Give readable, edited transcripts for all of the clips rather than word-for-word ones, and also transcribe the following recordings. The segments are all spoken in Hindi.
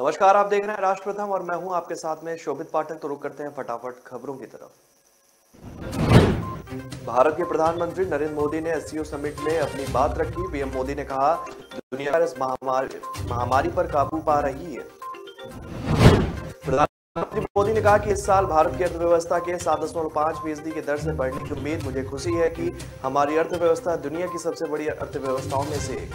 नमस्कार, आप देख रहे हैं राष्ट्र प्रथम और मैं हूं आपके साथ में शोभित पाठक। तो रुक करते हैं फटाफट खबरों की तरफ। भारत के प्रधानमंत्री नरेंद्र मोदी ने एससीओ समिट में अपनी बात रखी। पीएम मोदी ने कहा, दुनिया इस महामारी पर काबू पा रही है। प्रधानमंत्री मोदी ने कहा कि इस साल भारत की अर्थव्यवस्था के 7.5% की दर से बढ़ने की उम्मीद। मुझे खुशी है कि हमारी अर्थव्यवस्था दुनिया की सबसे बड़ी अर्थव्यवस्थाओं में से एक।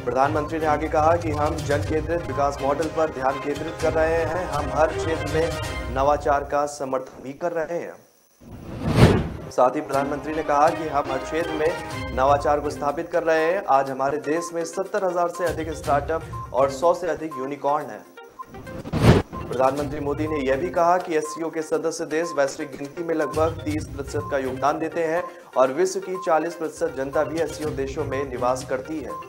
प्रधानमंत्री ने आगे कहा कि हम जन केंद्रित विकास मॉडल पर ध्यान केंद्रित कर रहे हैं। हम हर क्षेत्र में नवाचार का समर्थन भी कर रहे हैं। साथ ही प्रधानमंत्री ने कहा कि हम हर क्षेत्र में नवाचार को स्थापित कर रहे हैं। आज हमारे देश में 70,000 से अधिक स्टार्टअप और 100 से अधिक यूनिकॉर्न हैं। प्रधानमंत्री मोदी ने यह भी कहा कि एससीओ के सदस्य देश वैश्विक गिनती में लगभग 30% का योगदान देते हैं और विश्व की 40% जनता भी एससीओ देशों में निवास करती है।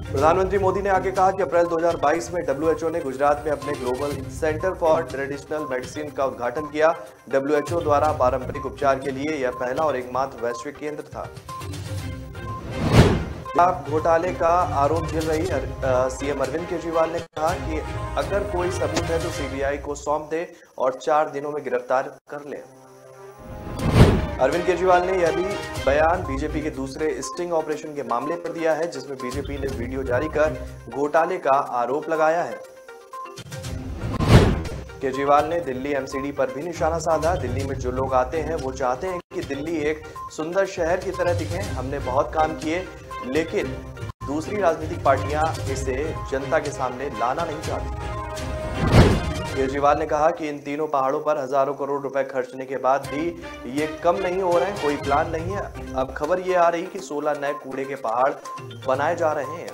प्रधानमंत्री मोदी ने आगे कहा कि अप्रैल 2022 में डब्ल्यूएचओ ने गुजरात में अपने global centre for traditional medicine का उद्घाटन किया। डब्ल्यूएचओ द्वारा पारंपरिक उपचार के लिए यह पहला और एकमात्र वैश्विक केंद्र था। घोटाले का आरोप झेल रही सीएम अरविंद केजरीवाल ने कहा कि अगर कोई सबूत है तो सीबीआई को सौंप दे और 4 दिनों में गिरफ्तार कर ले। अरविंद केजरीवाल ने यह भी बयान बीजेपी के दूसरे स्टिंग ऑपरेशन के मामले पर दिया है, जिसमें बीजेपी ने वीडियो जारी कर घोटाले का आरोप लगाया है। केजरीवाल ने दिल्ली एमसीडी पर भी निशाना साधा। दिल्ली में जो लोग आते हैं वो चाहते हैं कि दिल्ली एक सुंदर शहर की तरह दिखे। हमने बहुत काम किए, लेकिन दूसरी राजनीतिक पार्टियां इसे जनता के सामने लाना नहीं चाहती। केजरीवाल ने कहा कि इन तीनों पहाड़ों पर हजारों करोड़ रुपए खर्चने के बाद भी ये कम नहीं हो रहे हैं, कोई प्लान नहीं है। अब खबर ये आ रही कि 16 नए कूड़े के पहाड़ बनाए जा रहे हैं।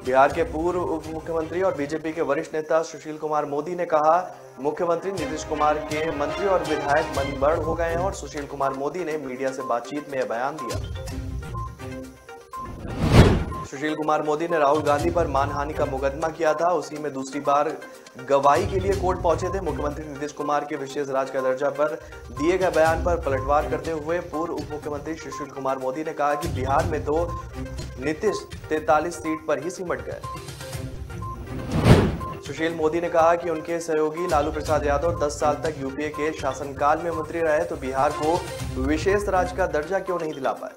बिहार के पूर्व उप मुख्यमंत्री और बीजेपी के वरिष्ठ नेता सुशील कुमार मोदी ने कहा, मुख्यमंत्री नीतीश कुमार के मंत्री और विधायक मनबढ़ हो गए हैं। और सुशील कुमार मोदी ने मीडिया से बातचीत में यह बयान दिया। सुशील कुमार मोदी ने राहुल गांधी पर मानहानि का मुकदमा किया था। उसी में दूसरी बार गवाही के लिए कोर्ट पहुंचे थे। मुख्यमंत्री नीतीश कुमार के विशेष राज्य का दर्जा पर दिए गए बयान पर पलटवार करते हुए पूर्व उप मुख्यमंत्री सुशील कुमार मोदी ने कहा कि बिहार में तो नीतीश 43 सीट पर ही सिमट गए। सुशील मोदी ने कहा कि उनके सहयोगी लालू प्रसाद यादव 10 साल तक यूपीए के शासनकाल में मंत्री रहे, तो बिहार को विशेष राज्य का दर्जा क्यों नहीं दिला पाए।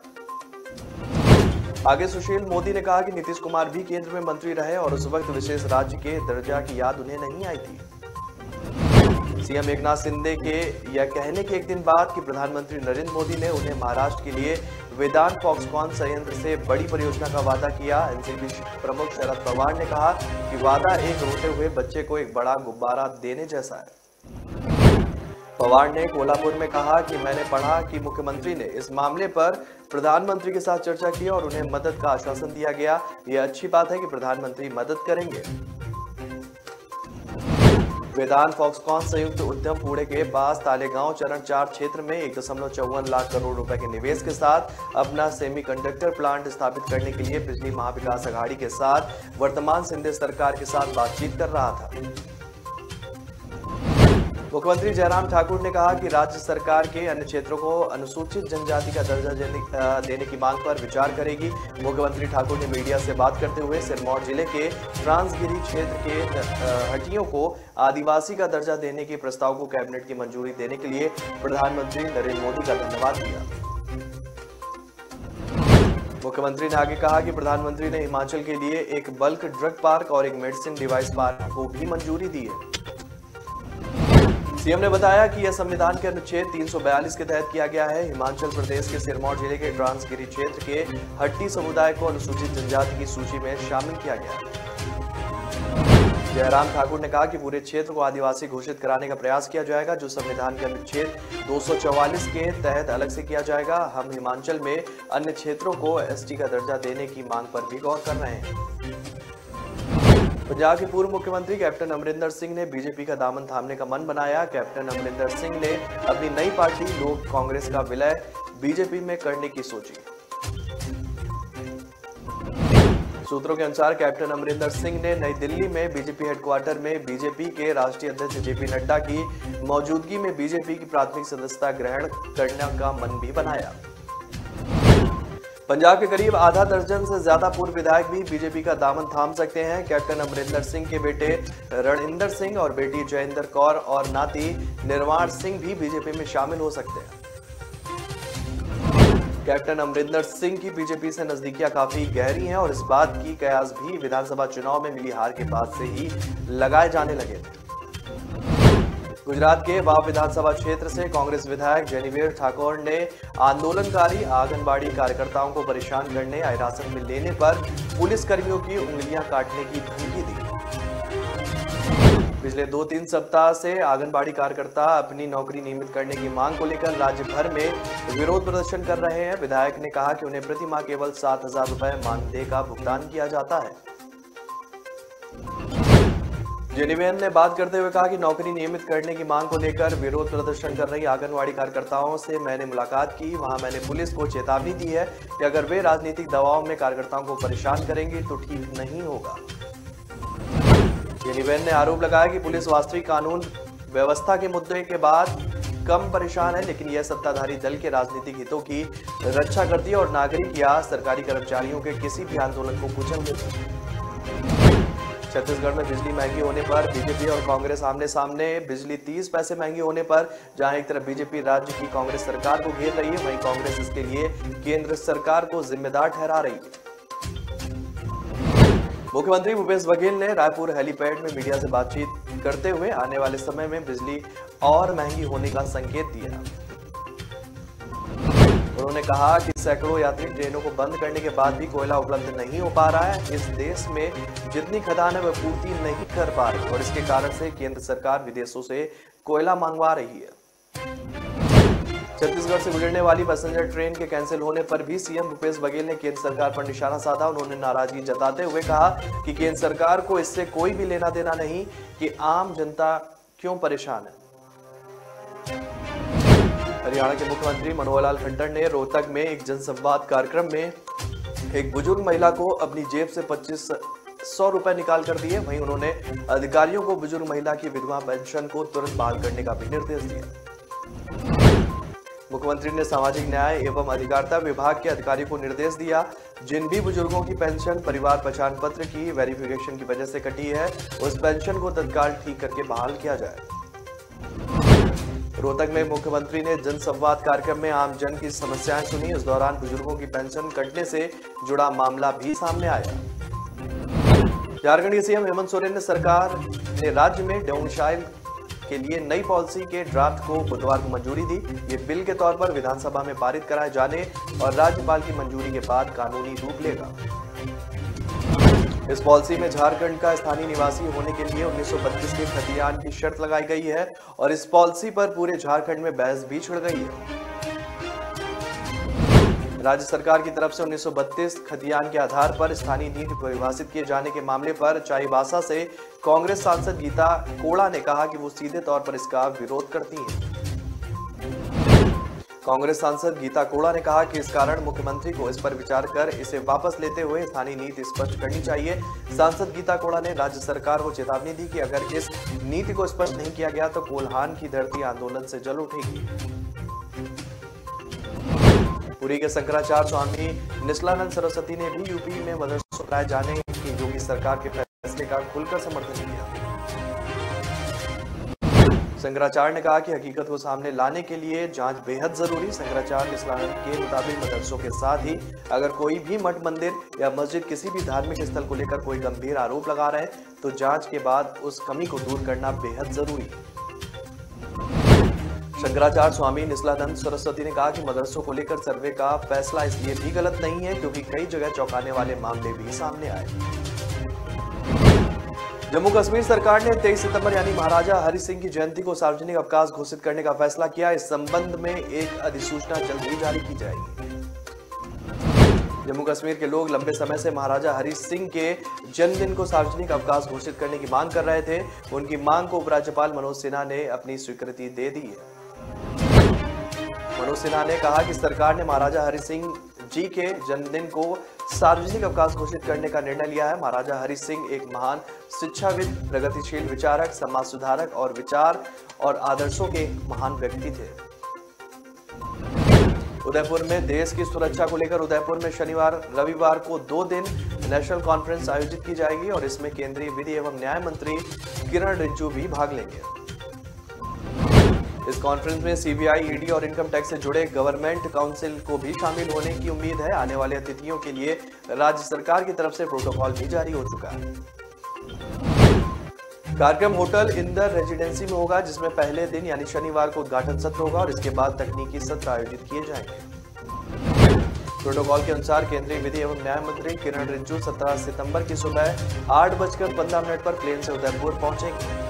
आगे सुशील मोदी ने कहा कि नीतीश कुमार भी केंद्र में मंत्री रहे और उस वक्त विशेष राज्य के दर्जा की याद उन्हें नहीं आई थी। सीएम एकनाथ शिंदे के यह कहने के एक दिन बाद कि प्रधानमंत्री नरेंद्र मोदी ने उन्हें महाराष्ट्र के लिए वेदांत फॉक्सकॉन संयंत्र से बड़ी परियोजना का वादा किया। एनसीपी प्रमुख शरद पवार ने कहा कि वादा एक रोते हुए बच्चे को एक बड़ा गुब्बारा देने जैसा है। पवार ने कोल्हापुर में कहा कि मैंने पढ़ा कि मुख्यमंत्री ने इस मामले पर प्रधानमंत्री के साथ चर्चा की और उन्हें मदद का आश्वासन दिया गया। यह अच्छी बात है कि प्रधानमंत्री मदद करेंगे। वेदांत फॉक्सकॉन संयुक्त उद्यम पुणे के पास तालेगांव चरण 4 क्षेत्र में 1.54 लाख करोड़ रुपए के निवेश के साथ अपना सेमीकंडक्टर प्लांट स्थापित करने के लिए पिछली महाविकास अघाड़ी के साथ वर्तमान शिंदे सरकार के साथ बातचीत कर रहा था। मुख्यमंत्री जयराम ठाकुर ने कहा कि राज्य सरकार के अन्य क्षेत्रों को अनुसूचित जनजाति का दर्जा देने की मांग पर विचार करेगी। मुख्यमंत्री ठाकुर ने मीडिया से बात करते हुए सिरमौर जिले के ट्रांसगिरी क्षेत्र के हटियों को आदिवासी का दर्जा देने के प्रस्ताव को कैबिनेट की मंजूरी देने के लिए प्रधानमंत्री नरेंद्र मोदी का धन्यवाद दिया। मुख्यमंत्री ने आगे कहा कि प्रधानमंत्री ने हिमाचल के लिए एक बल्क ड्रग पार्क और एक मेडिसिन डिवाइस पार्क को भी मंजूरी दी है। सीएम ने बताया कि यह संविधान के अनुच्छेद 342 के तहत किया गया है। हिमाचल प्रदेश के सिरमौर जिले के ट्रांसगिरी क्षेत्र के हट्टी समुदाय को अनुसूचित जनजाति की सूची में शामिल किया गया। जयराम ठाकुर ने कहा कि पूरे क्षेत्र को आदिवासी घोषित कराने का प्रयास किया जाएगा, जो संविधान के अनुच्छेद 244 के तहत अलग से किया जाएगा। हम हिमाचल में अन्य क्षेत्रों को एसटी का दर्जा देने की मांग पर भी गौर कर रहे हैं। पंजाब के पूर्व मुख्यमंत्री कैप्टन अमरिंदर सिंह ने बीजेपी का दामन थामने का मन बनाया। कैप्टन अमरिंदर सिंह ने अपनी नई पार्टी लोक कांग्रेस का विलय बीजेपी में करने की सोची। सूत्रों के अनुसार कैप्टन अमरिंदर सिंह ने नई दिल्ली में बीजेपी हेडक्वार्टर में बीजेपी के राष्ट्रीय अध्यक्ष जेपी नड्डा की मौजूदगी में बीजेपी की प्राथमिक सदस्यता ग्रहण करने का मन भी बनाया। पंजाब के करीब आधा दर्जन से ज्यादा पूर्व विधायक भी बीजेपी का दामन थाम सकते हैं। कैप्टन अमरिंदर सिंह के बेटे रणइंदर सिंह और बेटी जयेंद्र कौर और नाती निर्वाण सिंह भी बीजेपी में शामिल हो सकते हैं। कैप्टन अमरिंदर सिंह की बीजेपी से नजदीकियां काफी गहरी हैं और इस बात की कयास भी विधानसभा चुनाव में मिली हार के बाद से ही लगाए जाने लगे थे। गुजरात के वाव विधानसभा क्षेत्र से कांग्रेस विधायक जेनीवेर ठाकुर ने आंदोलनकारी आंगनबाड़ी कार्यकर्ताओं को परेशान करने या हिरासत में लेने पर पुलिस कर्मियों की उंगलियां काटने की धमकी दी। पिछले 2-3 सप्ताह से आंगनबाड़ी कार्यकर्ता अपनी नौकरी नियमित करने की मांग को लेकर राज्य भर में विरोध प्रदर्शन कर रहे हैं। विधायक ने कहा कि उन्हें प्रति माह केवल 7,000 रुपए मानदेय का भुगतान किया जाता है। जेनीवेर ने बात करते हुए कहा कि नौकरी नियमित करने की मांग को लेकर विरोध प्रदर्शन कर रही आंगनबाड़ी कार्यकर्ताओं से मैंने मुलाकात की। वहां मैंने पुलिस को चेतावनी दी है कि अगर वे राजनीतिक दबाव में कार्यकर्ताओं को परेशान करेंगे तो ठीक नहीं होगा। जेनीवेर ने आरोप लगाया कि पुलिस वास्तविक कानून व्यवस्था के मुद्दे के बाद कम परेशान है, लेकिन यह सत्ताधारी दल के राजनीतिक हितों की रक्षा करती है और नागरिक या सरकारी कर्मचारियों के किसी भी आंदोलन को कुचल देती है। छत्तीसगढ़ में बिजली महंगी होने पर बीजेपी और कांग्रेस आमने सामने। बिजली 30 पैसे महंगी होने पर जहां एक तरफ बीजेपी राज्य की कांग्रेस सरकार को घेर रही है, वहीं कांग्रेस इसके लिए केंद्र सरकार को जिम्मेदार ठहरा रही है। मुख्यमंत्री भूपेश बघेल ने रायपुर हेलीपैड में मीडिया से बातचीत करते हुए आने वाले समय में बिजली और महंगी होने का संकेत दिया। उन्होंने कहा कि सैकड़ों यात्री ट्रेनों को बंद करने के बाद भी कोयला उपलब्ध नहीं हो पा रहा है। इस देश में जितनी खदान है वह पूर्ति नहीं कर पा रही और इसके कारण से केंद्र सरकार विदेशों से कोयला मंगवा रही है। छत्तीसगढ़ से गुजरने वाली पैसेंजर ट्रेन के कैंसिल होने पर भी सीएम भूपेश बघेल ने केंद्र सरकार पर निशाना साधा। उन्होंने नाराजगी जताते हुए कहा कि केंद्र सरकार को इससे कोई भी लेना देना नहीं कि आम जनता क्यों परेशान है। हरियाणा के मुख्यमंत्री मनोहर लाल खट्टर ने रोहतक में एक जनसंवाद कार्यक्रम में एक बुजुर्ग महिला को अपनी जेब से 2500 रुपए निकाल कर दिए। वहीं उन्होंने अधिकारियों को बुजुर्ग महिला की विधवा पेंशन को तुरंत बहाल करने का भी निर्देश दिया। मुख्यमंत्री ने सामाजिक न्याय एवं अधिकारिता विभाग के अधिकारियों को निर्देश दिया, जिन भी बुजुर्गों की पेंशन परिवार पहचान पत्र की वेरिफिकेशन की वजह से कटी है, उस पेंशन को तत्काल ठीक करके बहाल किया जाए। रोहतक में मुख्यमंत्री ने जनसंवाद कार्यक्रम में आम जन की समस्याएं सुनी। इस दौरान बुजुर्गों की पेंशन कटने से जुड़ा मामला भी सामने आया। झारखंड के सीएम हेमंत सोरेन ने सरकार ने राज्य में डाउनशाइल के लिए नई पॉलिसी के ड्राफ्ट को बुधवार को मंजूरी दी। ये बिल के तौर पर विधानसभा में पारित कराए जाने और राज्यपाल की मंजूरी के बाद कानूनी रूप लेगा। इस पॉलिसी में झारखंड का स्थानीय निवासी होने के लिए 1932 के खतियान की शर्त लगाई गई है और इस पॉलिसी पर पूरे झारखंड में बहस भी छिड़ गई है। राज्य सरकार की तरफ से 1932 खतियान के आधार पर स्थानीय नीति परिभाषित किए जाने के मामले पर चाईबासा से कांग्रेस सांसद गीता कोड़ा ने कहा कि वो सीधे तौर पर इसका विरोध करती हैं। कांग्रेस सांसद गीता कोड़ा ने कहा कि इस कारण मुख्यमंत्री को इस पर विचार कर इसे वापस लेते हुए स्थानीय नीति स्पष्ट करनी चाहिए। सांसद गीता कोड़ा ने राज्य सरकार को चेतावनी दी कि अगर इस नीति को स्पष्ट नहीं किया गया तो कोल्हान की धरती आंदोलन से जल उठेगी। पुरी के शंकराचार्य स्वामी निशलानंद सरस्वती ने भी यूपी में मदरसों बनाए जाने की योगी सरकार के फैसले का खुलकर समर्थन किया। शंकराचार्य ने कहा कि हकीकत को सामने लाने के लिए जांच बेहद जरूरी। शंकराचार्य निशलानंद के मुताबिक मदरसों के साथ ही अगर कोई भी मठ मंदिर या मस्जिद किसी भी धार्मिक स्थल को लेकर कोई गंभीर आरोप लगा रहे हैं तो जांच के बाद उस कमी को दूर करना बेहद जरूरी। शंकराचार्य स्वामी निशलानंद सरस्वती ने कहा कि मदरसों को लेकर सर्वे का फैसला इसलिए भी गलत नहीं है क्योंकि कई जगह चौंकाने वाले मामले भी सामने आए। जम्मू कश्मीर सरकार ने 23 सितंबर यानी महाराजा हरि सिंह की जयंती को सार्वजनिक अवकाश घोषित करने का फैसला किया। इस संबंध में एक अधिसूचना जल्द ही जारी की जाएगी। जम्मू कश्मीर के लोग लंबे समय से महाराजा हरि सिंह के जन्मदिन को सार्वजनिक अवकाश घोषित करने की मांग कर रहे थे। उनकी मांग को उपराज्यपाल मनोज सिन्हा ने अपनी स्वीकृति दे दी है। मनोज सिन्हा ने कहा कि सरकार ने महाराजा हरि सिंह जी के जन्मदिन को सार्वजनिक अवकाश घोषित करने का निर्णय लिया है। महाराजा हरि सिंह एक महान शिक्षाविद, प्रगतिशील विचारक, समाज सुधारक और विचार और आदर्शों के महान व्यक्ति थे। उदयपुर में देश की सुरक्षा को लेकर उदयपुर में शनिवार रविवार को 2 दिन नेशनल कॉन्फ्रेंस आयोजित की जाएगी और इसमें केंद्रीय विधि एवं न्याय मंत्री किरण रिजिजू भी भाग लेंगे। इस कॉन्फ्रेंस में सीबीआई, ईडी और इनकम टैक्स से जुड़े गवर्नमेंट काउंसिल को भी शामिल होने की उम्मीद है। आने वाले अतिथियों के लिए राज्य सरकार की तरफ से प्रोटोकॉल भी जारी हो चुका है। कार्यक्रम होटल इंदर रेजिडेंसी में होगा, जिसमें पहले दिन यानी शनिवार को उद्घाटन सत्र होगा और इसके बाद तकनीकी सत्र आयोजित किए जाएंगे। प्रोटोकॉल के अनुसार केंद्रीय विधि एवं न्याय मंत्री किरण रिजिजू 17 सितंबर की सुबह 8:15 पर प्लेन से उदयपुर पहुंचेंगे।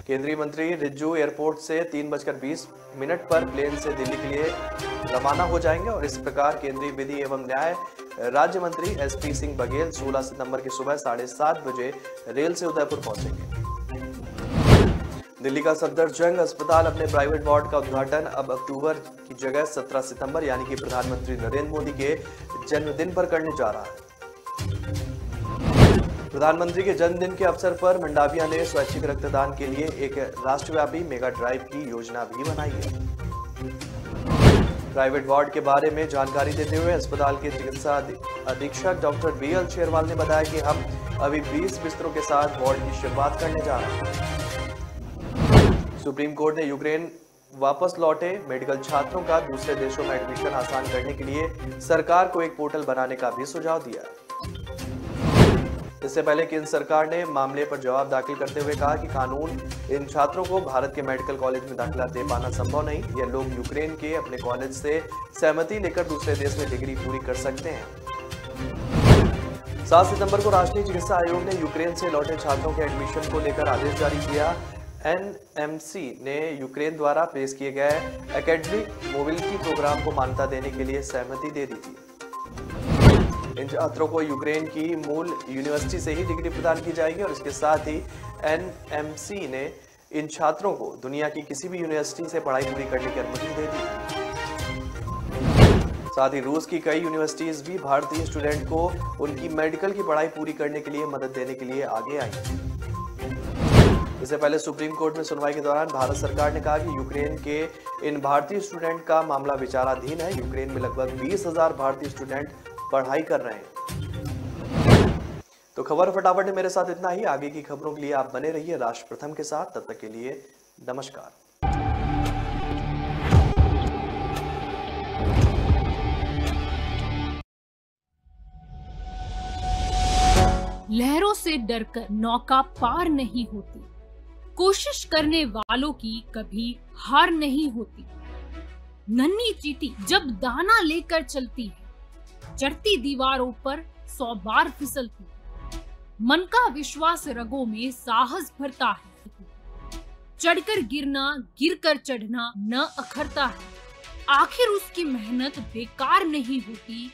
केंद्रीय मंत्री रिजिजू एयरपोर्ट से 3:20 पर प्लेन से दिल्ली के लिए रवाना हो जाएंगे और इस प्रकार केंद्रीय विधि एवं न्याय राज्य मंत्री एसपी सिंह बघेल 16 सितंबर की सुबह 7:30 बजे रेल से उदयपुर पहुंचेंगे। दिल्ली का सफदरजंग अस्पताल अपने प्राइवेट वार्ड का उद्घाटन अब अक्टूबर की जगह 17 सितंबर यानी कि प्रधानमंत्री नरेंद्र मोदी के जन्मदिन पर करने जा रहा है। प्रधानमंत्री के जन्मदिन के अवसर पर मंडाविया ने स्वैच्छिक रक्तदान के लिए एक राष्ट्रव्यापी मेगा ड्राइव की योजना भी बनाई है। प्राइवेट वार्ड के बारे में जानकारी देते हुए अस्पताल के चिकित्सा अधीक्षक डॉक्टर बीएल शेरवाल ने बताया कि हम अभी 20 बिस्तरों के साथ वार्ड की शुरुआत करने जा रहे हैं। सुप्रीम कोर्ट ने यूक्रेन वापस लौटे मेडिकल छात्रों का दूसरे देशों में एडमिशन आसान करने के लिए सरकार को एक पोर्टल बनाने का भी सुझाव दिया। इससे पहले केंद्र सरकार ने मामले पर जवाब दाखिल करते हुए कहा कि कानून इन छात्रों को भारत के मेडिकल कॉलेज में दाखिला दे पाना संभव नहीं। ये लोग यूक्रेन के अपने कॉलेज से सहमति लेकर दूसरे देश में डिग्री पूरी कर सकते हैं। 7 सितंबर को राष्ट्रीय चिकित्सा आयोग ने यूक्रेन से लौटे छात्रों के एडमिशन को लेकर आदेश जारी किया। एनएमसी ने यूक्रेन द्वारा पेश किए गए एकेडमिक मोबिलिटी प्रोग्राम को मान्यता देने के लिए सहमति दे दी थी। इन छात्रों को यूक्रेन की मूल यूनिवर्सिटी से ही डिग्री प्रदान की जाएगी और इसके साथ ही एनएमसी ने इन छात्रों को दुनिया की किसी भी यूनिवर्सिटी से पढ़ाई पूरी करने की अनुमति दे दी। साथ ही रूस की कई यूनिवर्सिटीज भी भारतीय स्टूडेंट को उनकी मेडिकल की पढ़ाई पूरी करने के लिए मदद देने के लिए आगे आई। इससे पहले सुप्रीम कोर्ट में सुनवाई के दौरान भारत सरकार ने कहा कि यूक्रेन के इन भारतीय स्टूडेंट का मामला विचाराधीन है। यूक्रेन में लगभग 20,000 भारतीय स्टूडेंट पढ़ाई कर रहे हैं। तो खबर फटाफट है मेरे साथ इतना ही। आगे की खबरों के लिए आप बने रहिए राष्ट्र प्रथम के साथ। तब तक के लिए नमस्कार। लहरों से डरकर नौका पार नहीं होती, कोशिश करने वालों की कभी हार नहीं होती। नन्ही चींटी जब दाना लेकर चलती है, चढ़ती दीवारों पर 100 बार फिसलती। मन का विश्वास रगों में साहस भरता है। चढ़कर गिरना, गिरकर चढ़ना न अखरता है। आखिर उसकी मेहनत बेकार नहीं होती,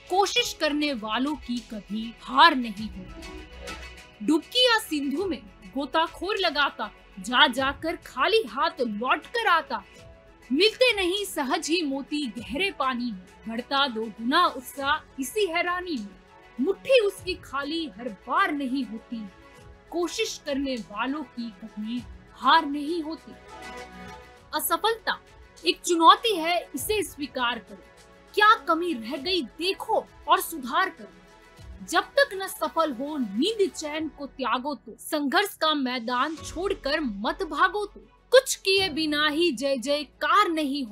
कोशिश करने वालों की कभी हार नहीं होती। डुबकी या सिंधु में गोताखोर लगाता, जा जाकर खाली हाथ लौट कर आता। मिलते नहीं सहज ही मोती गहरे पानी में, बढ़ता 2 गुना उत्साह इसी हैरानी में। मुट्ठी उसकी खाली हर बार नहीं होती, कोशिश करने वालों की कभी हार नहीं होती। असफलता एक चुनौती है, इसे स्वीकार करो। क्या कमी रह गई देखो और सुधार करो। जब तक न सफल हो नींद चैन को त्यागो तो, संघर्ष का मैदान छोड़कर मत भागो तो। कुछ किए बिना ही जय जयकार नहीं होता।